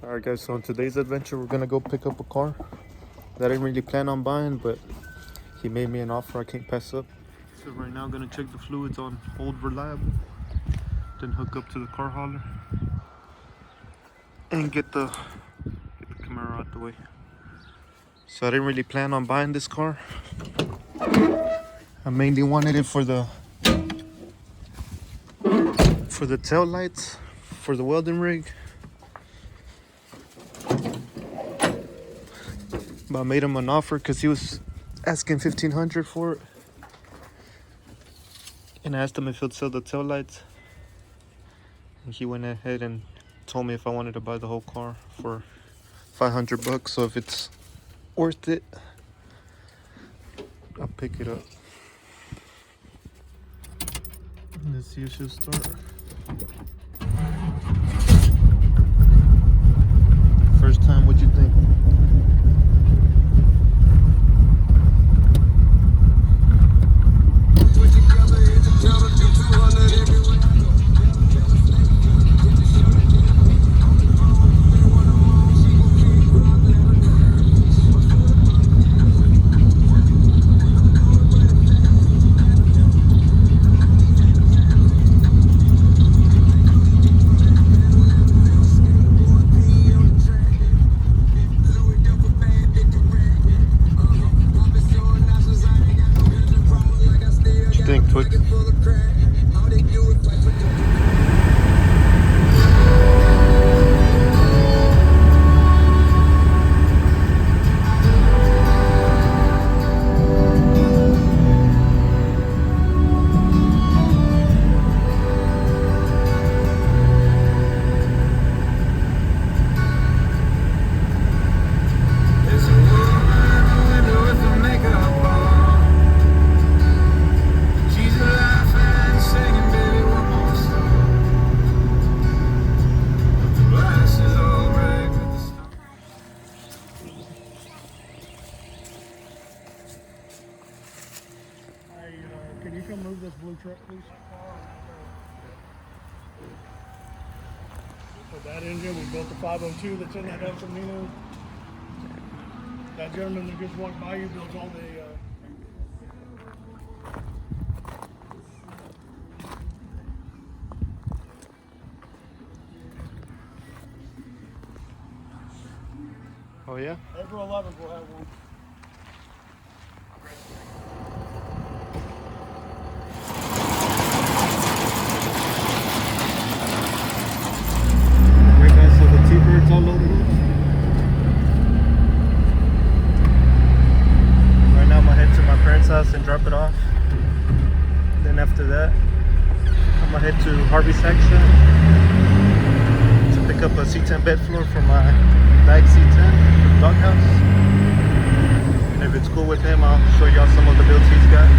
Alright guys, so in today's adventure we're gonna go pick up a car that I didn't really plan on buying, but he made me an offer I can't pass up. So right now I'm gonna check the fluids on Old Reliable, then hook up to the car hauler and get the Camaro out the way. So I didn't really plan on buying this car. I mainly wanted it for the tail lights, for the welding rig. But I made him an offer because he was asking $1,500 for it. And I asked him if he'd sell the tail lights. And he went ahead and told me if I wanted to buy the whole car for $500. So if it's worth it, I'll pick it up. Let's see if she'll start. First time, what'd you think? Think Twix. Can you come move this blue truck, please? For that engine, we built the 502 that's in that El Camino. That gentleman that just walked by you builds all the. Oh yeah? April 11th we'll have one. Alright guys, so the T-Bird's all loaded up. Right now I'm gonna head to my parents' house and drop it off. Then after that, I'm gonna head to Harvey's section to pick up a C10 bed floor for my bag C10 for the doghouse. And if it's cool with him, I'll show y'all some of the builds he's got,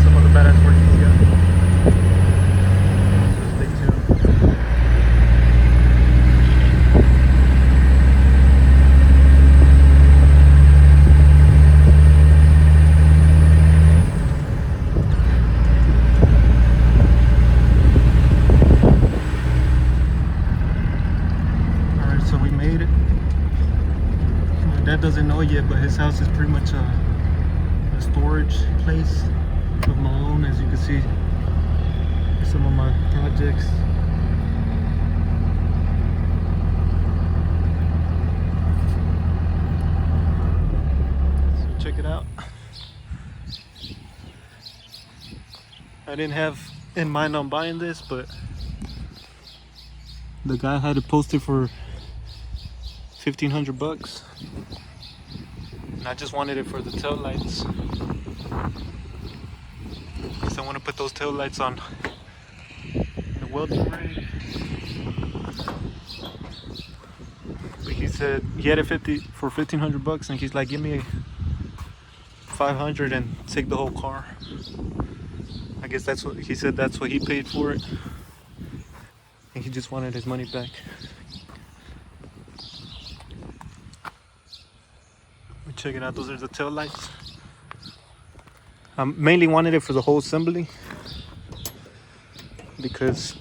some of the badass work he's got. So stay tuned. Dad doesn't know yet, but his house is pretty much a storage place of my own. As you can see, some of my projects. So check it out. I didn't have in mind on buying this, but the guy had it posted for $1,500. And I just wanted it for the tail lights. Because I want to put those tail lights on the welding rig. But he said he had it for $1,500, and he's like, give me $500 and take the whole car. I guess that's what he said. That's what he paid for it, and he just wanted his money back. Check it out, those are the tail lights. I mainly wanted it for the whole assembly because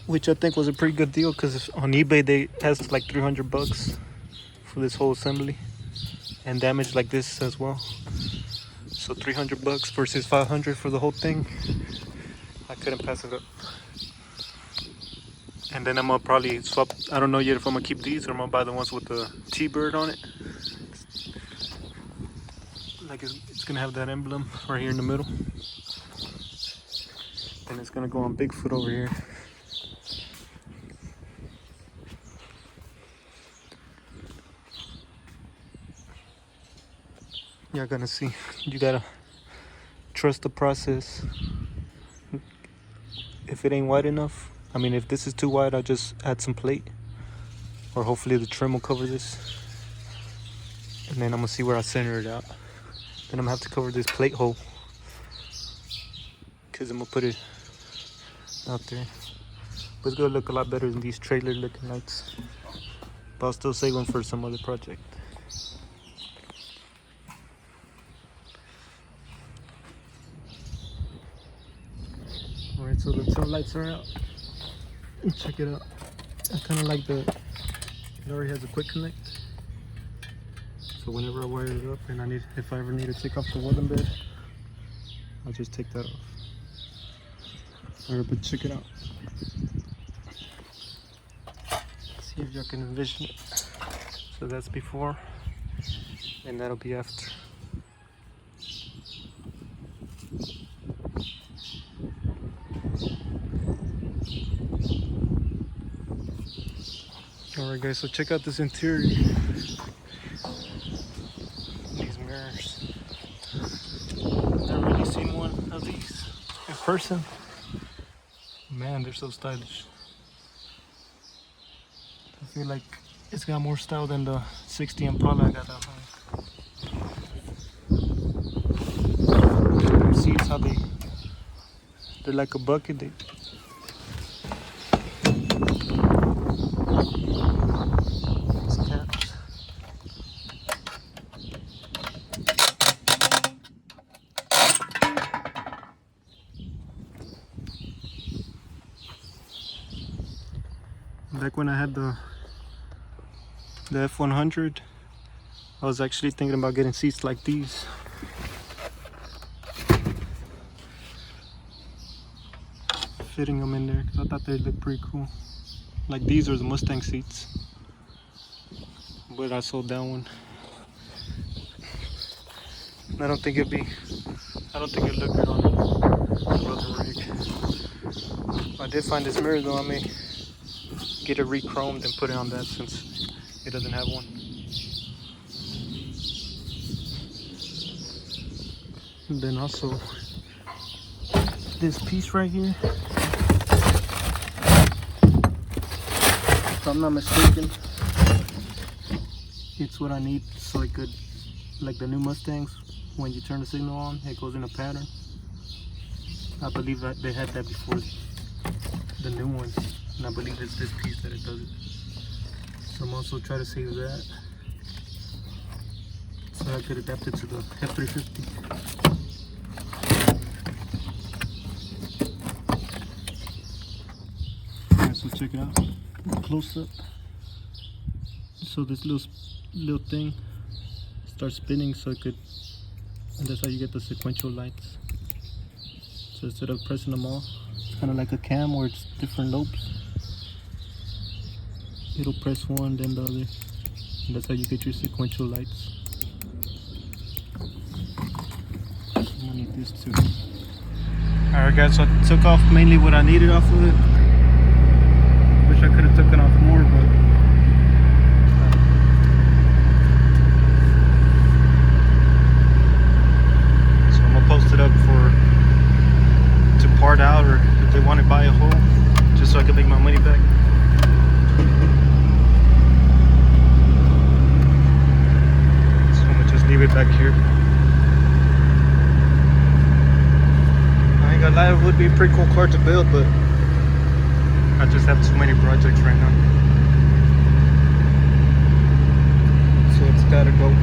which I think was a pretty good deal because on eBay they asked like $300 for this whole assembly and damage like this as well. So $300 versus $500 for the whole thing. I couldn't pass it up. And then I'm gonna probably swap. I don't know yet if I'm gonna keep these or I'm gonna buy the ones with the T-bird on it. Like it's gonna have that emblem right here in the middle. And it's gonna go on Bigfoot over here. You're gonna see. You gotta trust the process. If it ain't wide enough, I mean, if this is too wide, I'll just add some plate, or hopefully the trim will cover this. And then I'm gonna see where I center it out. Then I'm gonna have to cover this plate hole because I'm gonna put it out there. But it's gonna look a lot better than these trailer looking lights. But I'll still save them for some other project. Alright, so the tail lights are out. Check it out. I kind of like it already has a quick connect. So whenever I wire it up and if I ever need to take off the welding bed, I'll just take that off. Alright, but check it out. See if y'all can envision it. So that's before, and that'll be after. Alright guys, so check out this interior. These mirrors. I've never really seen one of these in person. Man, they're so stylish. I feel like it's got more style than the 60 Impala I got at home. Seats, how they're like a bucket. Back when I had the F100, I was actually thinking about getting seats like these. Fitting them in there because I thought they'd look pretty cool. Like these are the Mustang seats, but I sold that one. I don't think it'd look good on another rig. I did find this mirror though. I may get it re-chromed and put it on that since it doesn't have one. And then also this piece right here, if I'm not mistaken, it's what I need so it could, like the new Mustangs, when you turn the signal on, it goes in a pattern. I believe that they had that before the new ones. And I believe it's this piece that it does it. So I'm also trying to save that so I could adapt it to the F350. Alright, so check it out. Close up. So this little thing starts spinning so it could, and that's how you get the sequential lights. So instead of pressing them all, it's kind of like a cam where it's different lobes. It'll press one, then the other, and that's how you get your sequential lights. I'm gonna need this too. Alright guys, so I took off mainly what I needed off of it. Wish I could have taken off more, but so I'm gonna post it up to part out, or if they want to buy a whole, just so I can make my money back. Leave it back here. I ain't gonna lie, it would be a pretty cool car to build, but I just have too many projects right now, so it's gotta go.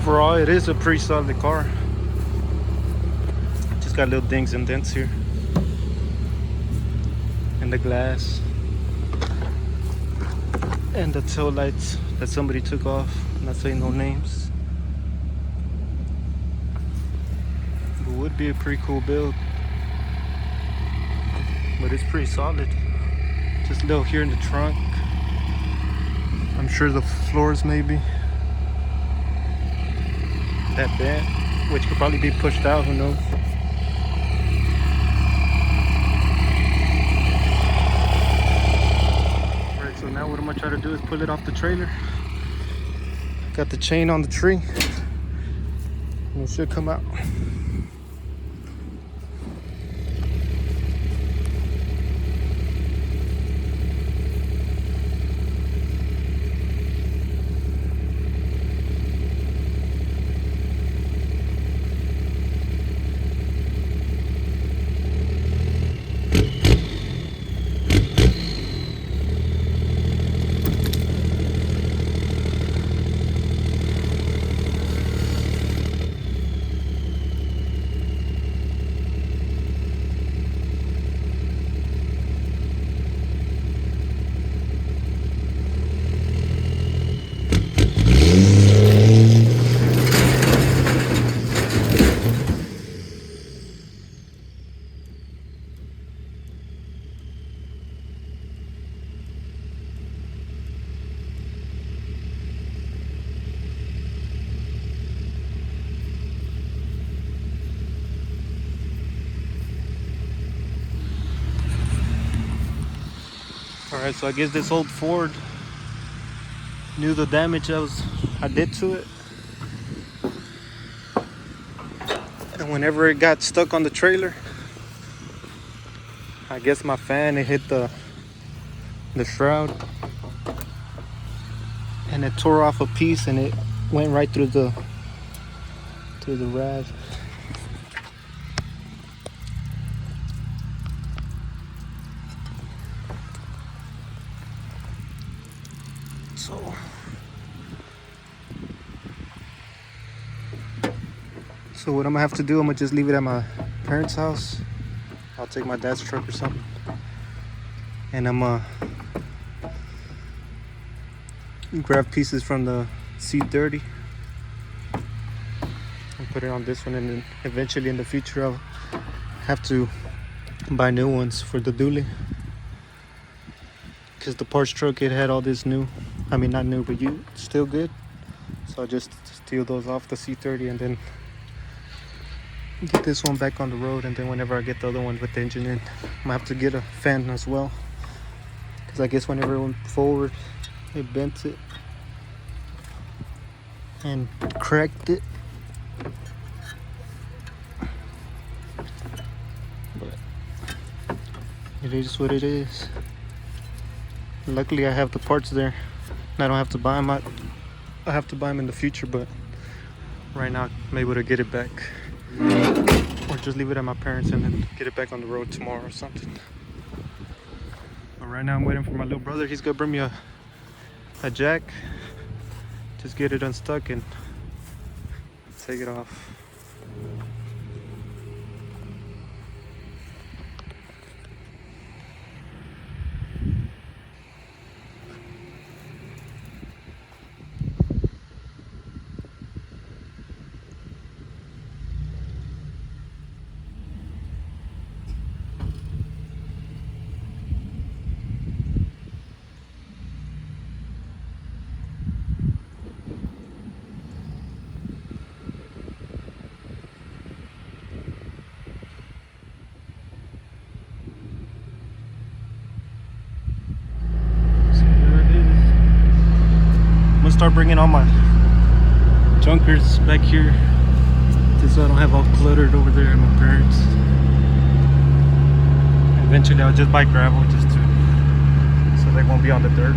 overall, it is a pretty solid car. Just got little dings and dents here. And the glass. And the tail lights that somebody took off. I'm not saying no names. But it would be a pretty cool build. But it's pretty solid. Just a little here in the trunk. I'm sure the floors maybe. That bent, which could probably be pushed out, who knows. Alright, so now what I'm gonna try to do is pull it off the trailer. Got the chain on the tree. And it should come out. Alright, so I guess this old Ford knew the damage I did to it. And whenever it got stuck on the trailer, I guess my fan, it hit the shroud. And it tore off a piece and it went right through the rad. So what I'm gonna have to do, I'm gonna just leave it at my parents' house. I'll take my dad's truck or something. And I'm gonna grab pieces from the C30 and put it on this one, and then eventually in the future I'll have to buy new ones for the dually. Because the parts truck, it had all this new, I mean not new, but still good. So I'll just steal those off the C30 and then get this one back on the road. And then whenever I get the other one with the engine in, I'm gonna have to get a fan as well, because I guess whenever it went forward, it bent it and cracked it. But it is what it is. Luckily I have the parts there and I don't have to buy them. I have to buy them in the future, but right now I'm able to get it back, or just leave it at my parents and then get it back on the road tomorrow or something. But right now I'm waiting for my little brother. He's gonna bring me a jack, just get it unstuck and take it off. Start bringing all my junkers back here, just so I don't have all cluttered over there at my parents. Eventually I'll just buy gravel just so they won't be on the dirt.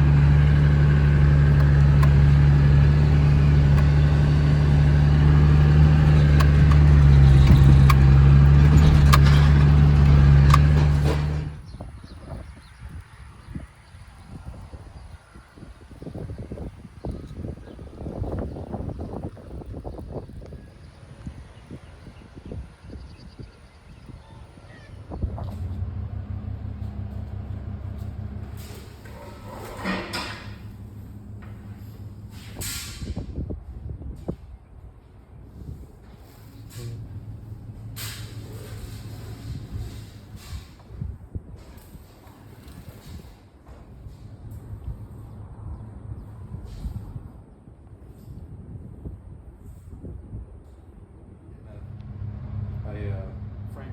Frank.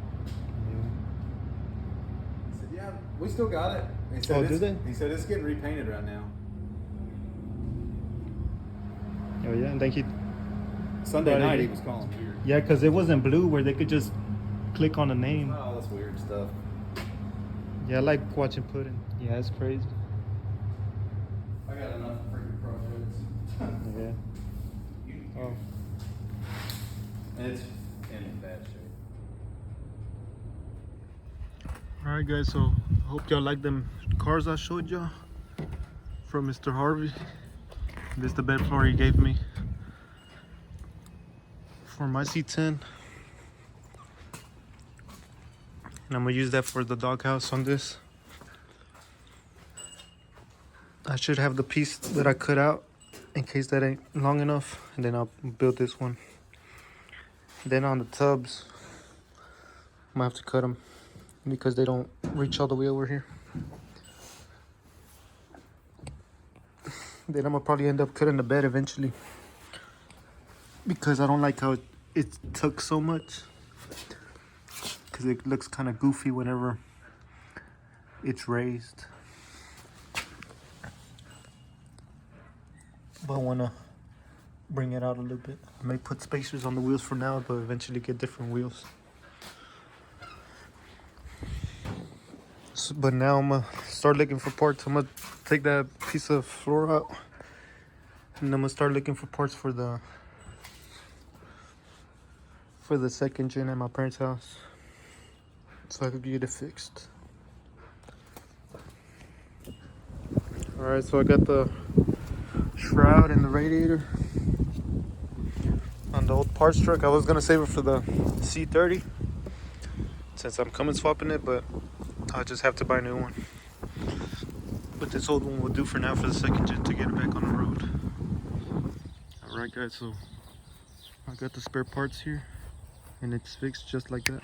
He said, "Yeah, we still got it." He said, Oh, do they? He said it's getting repainted right now. Oh yeah, and then he. Sunday Right. night he was calling weird. Yeah, because it wasn't blue where they could just click on the name. Oh, that's weird stuff. Yeah, I like watching pudding. Yeah, it's crazy. I got enough freaking projects. Yeah. Oh. It's in bad shape. Alright guys, so I hope y'all like them cars I showed y'all from Mr. Harvey. This is the bed floor he gave me for my C10. And I'm gonna use that for the doghouse on this. I should have the piece that I cut out in case that ain't long enough, and then I'll build this one. Then on the tubs, I'm gonna have to cut them because they don't reach all the way over here. Then I'm gonna probably end up cutting the bed eventually because I don't like how it tucks so much, because it looks kind of goofy whenever it's raised. But I want to bring it out a little bit. I may put spacers on the wheels for now, but eventually get different wheels. So, but now I'm going to start looking for parts. I'm going to take that piece of floor out, and I'm going to start looking for parts for the second gen at my parents' house, so I could get it fixed. Alright, so I got the shroud and the radiator on the old parts truck. I was gonna save it for the C30 since I'm coming swapping it, but I'll just have to buy a new one. But this old one will do for now for the second gen to get it back on the road. Alright guys, so I got the spare parts here and it's fixed just like that.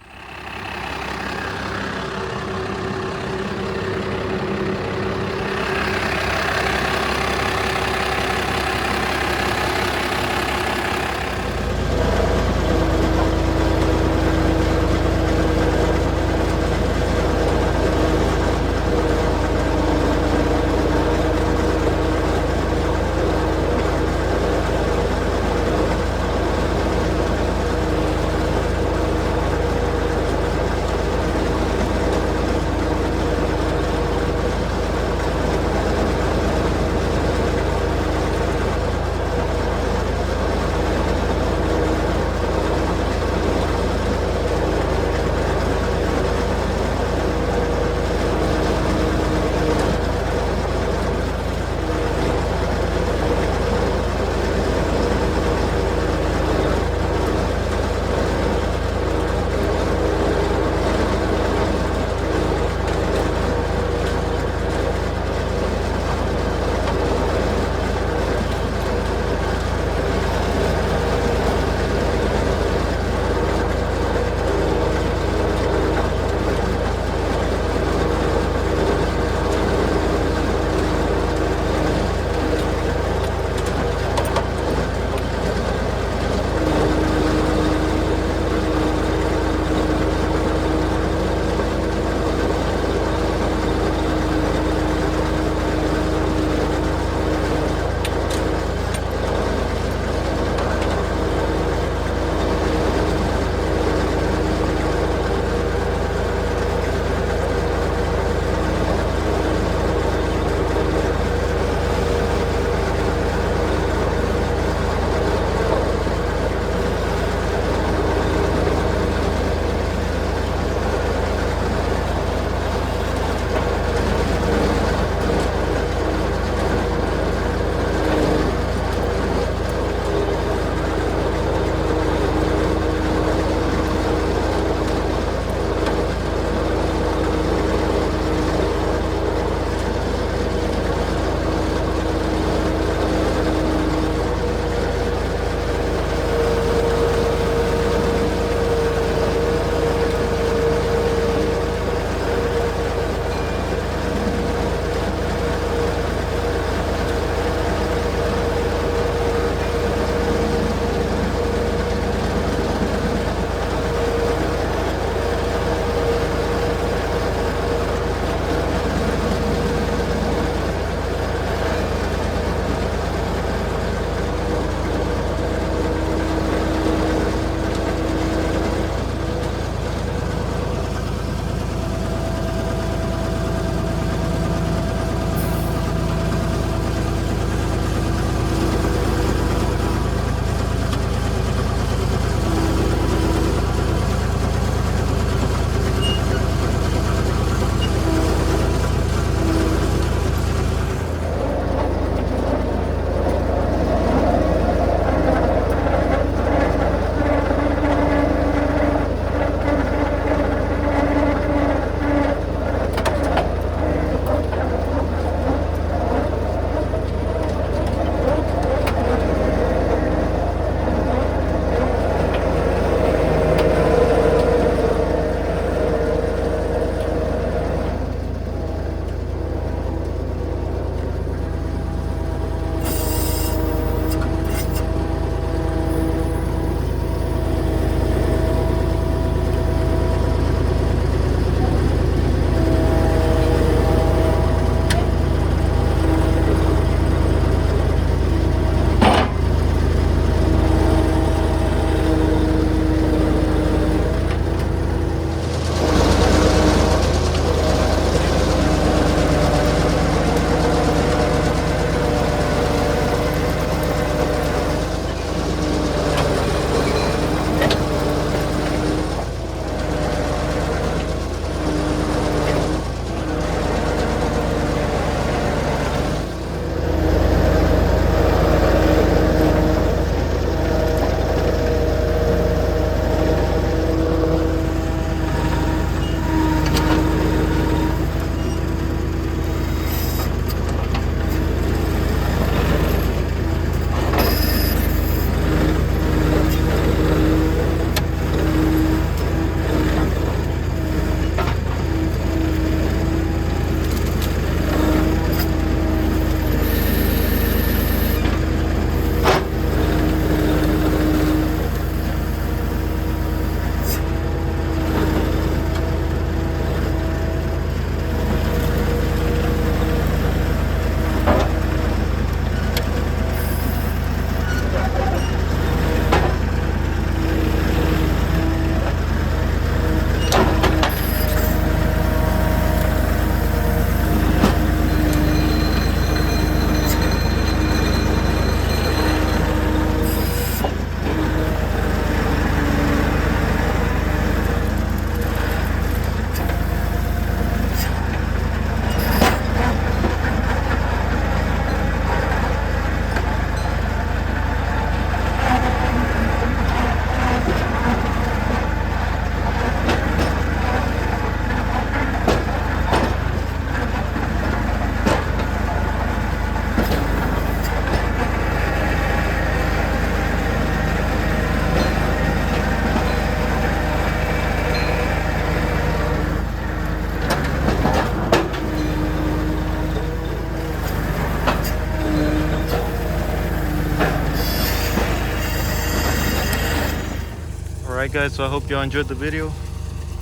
guys, so I hope y'all enjoyed the video.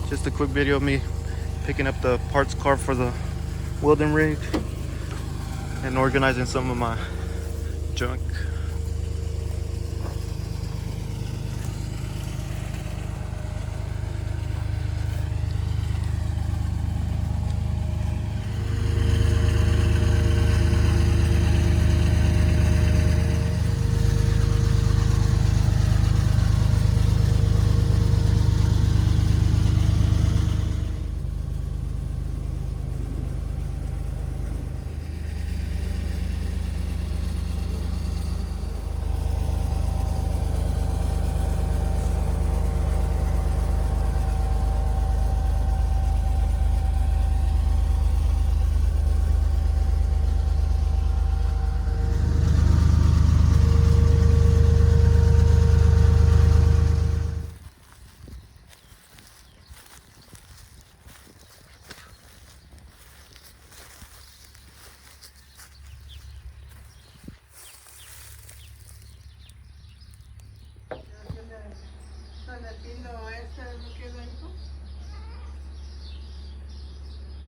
Just a quick video of me picking up the parts car for the welding rig and organizing some of my junk. Con el pino este, ¿no queda hijo?